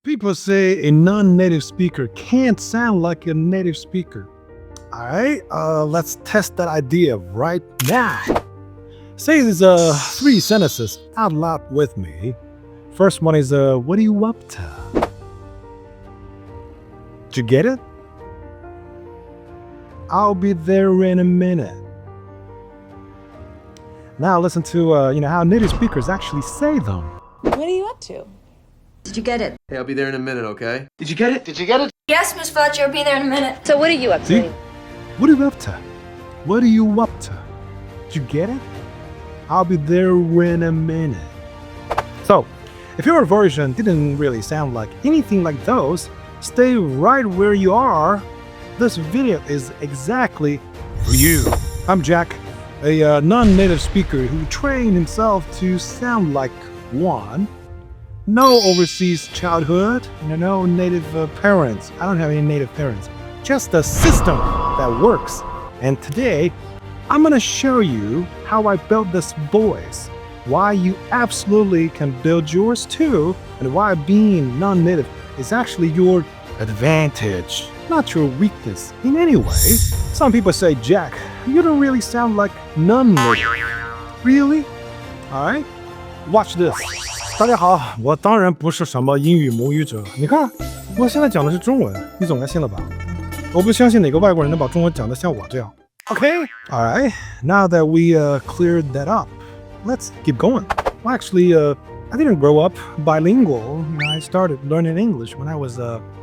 People say a non-native speaker can't sound like a native speaker. All right, let's test that idea right now. Say these three sentences out loud with me. First one is, what are you up to? Did you get it? I'll be there in a minute. Now listen to how native speakers actually say them. What are you up to? Did you get it? Hey, I'll be there in a minute, okay? Did you get it? Did you get it? Yes, Miss Fletcher, I'll be there in a minute. So what are you up See? to? What are you up to? What are you up to? Did you get it? I'll be there in a minute. So, if your version didn't really sound like anything like those, stay right where you are. This video is exactly for you. I'm Jack, a non-native speaker who trained himself to sound like one. No overseas childhood, no native parents. I don't have any native parents. Just a system that works. And today, I'm gonna show you how I built this voice, why you absolutely can build yours too, and why being non-native is actually your advantage, not your weakness in any way. Some people say, Jack, you don't really sound like non-native. Really? Alright, watch this. 大家好，我当然不是什么英语母语者。你看，我现在讲的是中文，你总该信了吧？我不相信哪个外国人能把中文讲得像我这样。Okay, all right. Now that we cleared that up, let's keep going. Well, actually, I didn't grow up bilingual. I started learning English when I was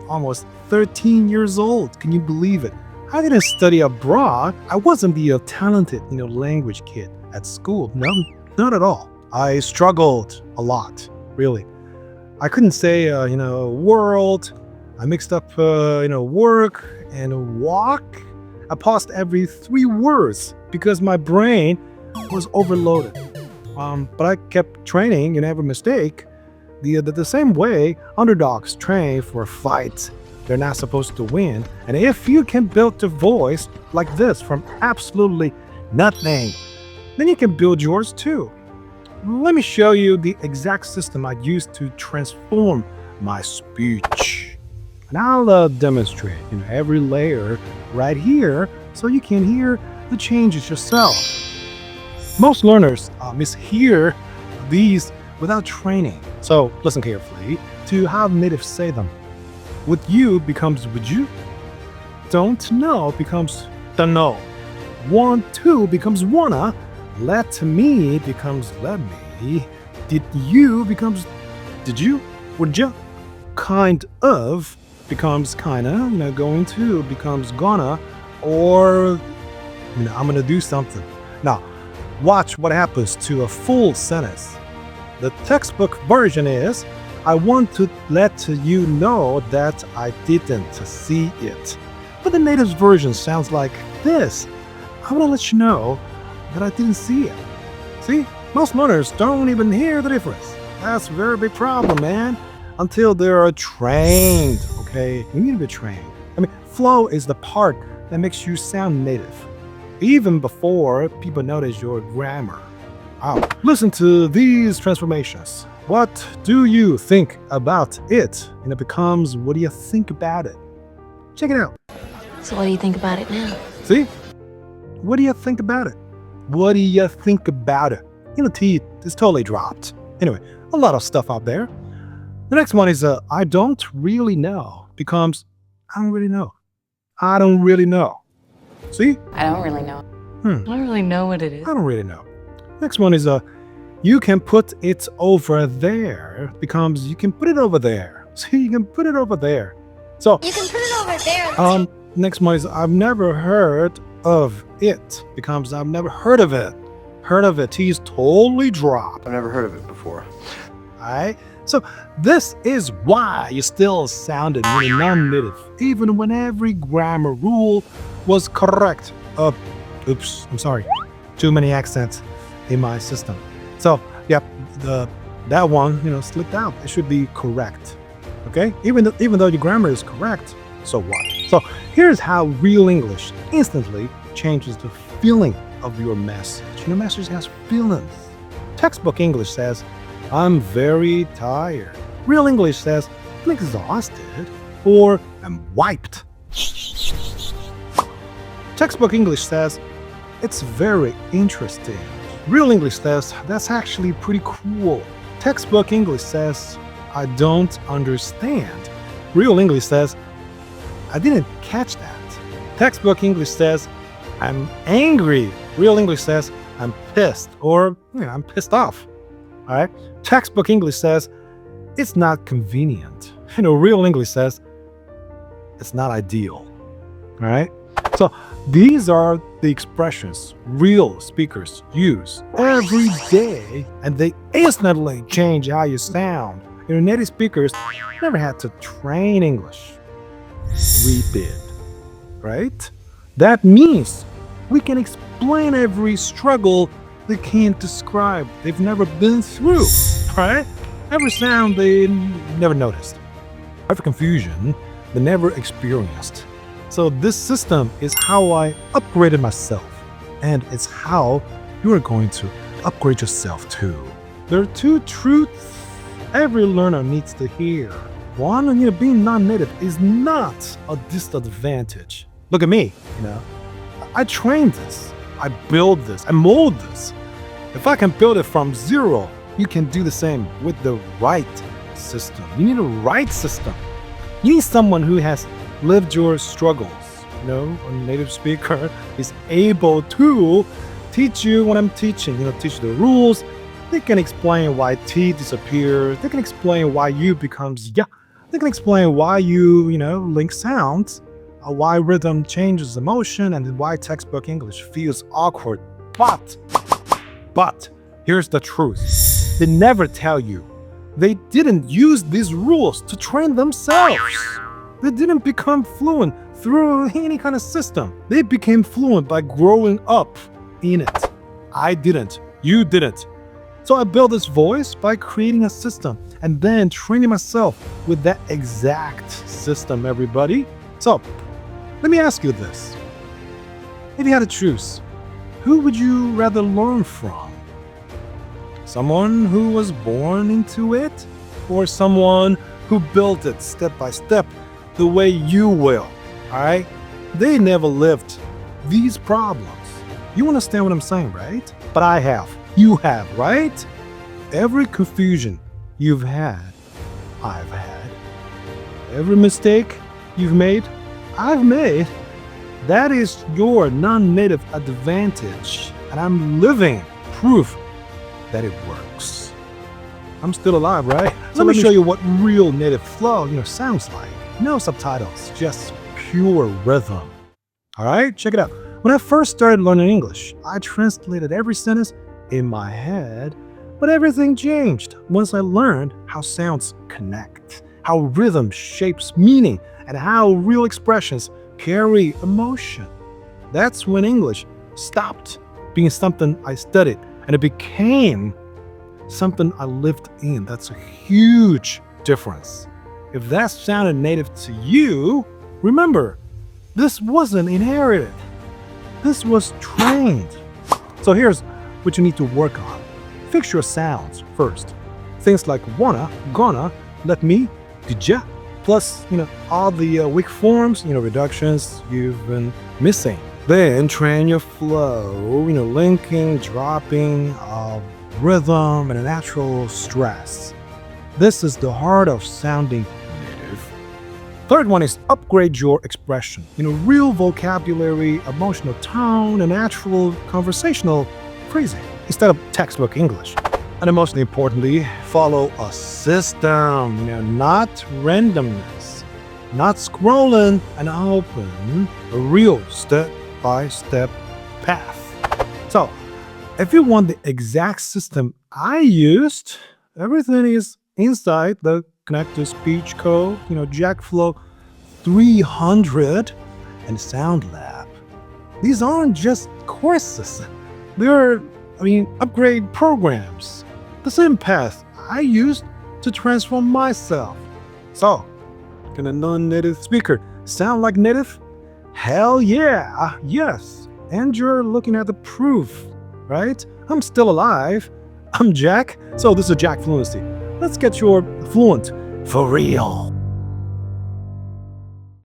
almost 13 years old. Can you believe it? I didn't study abroad. I wasn't the talented, language kid at school. No, not at all. I struggled a lot, really. I couldn't say, world. I mixed up, work and walk. I paused every 3 words because my brain was overloaded. But I kept training, every mistake. The same way underdogs train for a fight they're not supposed to win. And if you can build a voice like this from absolutely nothing, then you can build yours too. Let me show you the exact system I used to transform my speech. And I'll demonstrate every layer right here so you can hear the changes yourself. Most learners mishear these without training. So listen carefully to how natives say them. Would you becomes would you. Don't know becomes don't know. Want to becomes wanna. Let me becomes let me. Did you becomes did you. Would you. Kind of becomes kinda. Going to becomes gonna. Or I'm gonna do something. Now, watch what happens to a full sentence. The textbook version is, I want to let you know that I didn't see it. But the native version sounds like this. I want to let you know that I didn't see it. See, most learners don't even hear the difference. That's a very big problem, man. Until they are trained, okay? You need to be trained. Flow is the part that makes you sound native. Even before people notice your grammar. Wow. Listen to these transformations. What do you think about it? And it becomes, what do you think about it? Check it out. So what do you think about it now? See? What do you think about it? What do you think about it? The T is totally dropped. Anyway, a lot of stuff out there. The next one is, I don't really know. Becomes, I don't really know. I don't really know. See? I don't really know. I don't really know what it is. I don't really know. Next one is, you can put it over there. Becomes, you can put it over there. See, you can put it over there. So, You can put it over there. Next one is, I've never heard of it. Becomes, I've never heard of it. Heard of it. T is totally dropped. I've never heard of it before. Alright? So, this is why you still sounded really non-native, even when every grammar rule was correct. Oops, I'm sorry. Too many accents in my system. So, yep, that one, slipped out. It should be correct. Okay? Even though your grammar is correct, so what? So, here's how real English instantly changes the feeling of your message. Your message has feelings. Textbook English says, I'm very tired. Real English says, I'm exhausted, or I'm wiped. Textbook English says, it's very interesting. Real English says, that's actually pretty cool. Textbook English says, I don't understand. Real English says, I didn't catch that. Textbook English says, I'm angry. Real English says, I'm pissed, or I'm pissed off. All right? Textbook English says, it's not convenient. Real English says, it's not ideal. All right? So these are the expressions real speakers use every day, and they instantly change how you sound. Native speakers never had to train English. We did, right? That means we can explain every struggle they can't describe. They've never been through, right? Every sound they never noticed. Every confusion they never experienced. So this system is how I upgraded myself, and it's how you are going to upgrade yourself too. There are two truths every learner needs to hear. One, being non-native is not a disadvantage. Look at me, I trained this, I build this, I mold this. If I can build it from zero, you can do the same with the right system. You need a right system. You need someone who has lived your struggles. A native speaker is able to teach you what I'm teaching, teach you the rules. They can explain why T disappears. They can explain why U becomes ya. They can explain why you, link sounds, why rhythm changes emotion, and why textbook English feels awkward. But here's the truth. They never tell you. They didn't use these rules to train themselves. They didn't become fluent through any kind of system. They became fluent by growing up in it. I didn't. You didn't. So I built this voice by creating a system and then training myself with that exact system, everybody. So let me ask you this. If you had to choose, who would you rather learn from? Someone who was born into it, or someone who built it step by step the way you will? All right? They never lived these problems. You understand what I'm saying, right? But I have. You have, right? Every confusion you've had, I've had. Every mistake you've made, I've made. That is your non-native advantage. And I'm living proof that it works. I'm still alive, right? So let me show you what real native flow, sounds like. No subtitles, just pure rhythm. All right, check it out. When I first started learning English, I translated every sentence in my head, but everything changed once I learned how sounds connect, how rhythm shapes meaning, and how real expressions carry emotion. That's when English stopped being something I studied and it became something I lived in. That's a huge difference. If that sounded native to you, remember, this wasn't inherited. This was trained. So here's what you need to work on. Fix your sounds first. Things like wanna, gonna, let me, did ya, plus, all the weak forms, reductions you've been missing. Then train your flow, linking, dropping, rhythm, and a natural stress. This is the heart of sounding native. Third one is upgrade your expression. Real vocabulary, emotional tone, and natural conversational phrasing instead of textbook English. And most importantly, follow a system, not randomness, not scrolling and open, a real step-by-step path. So, if you want the exact system I used, everything is inside the connect-to-speech code, Jackflow 300 and SoundLab. These aren't just courses. They're, upgrade programs. The same path I used to transform myself. So, can a non-native speaker sound like native? Hell yeah, yes. And you're looking at the proof, right? I'm still alive. I'm Jack. So this is Jack Fluency. Let's get your fluent for real.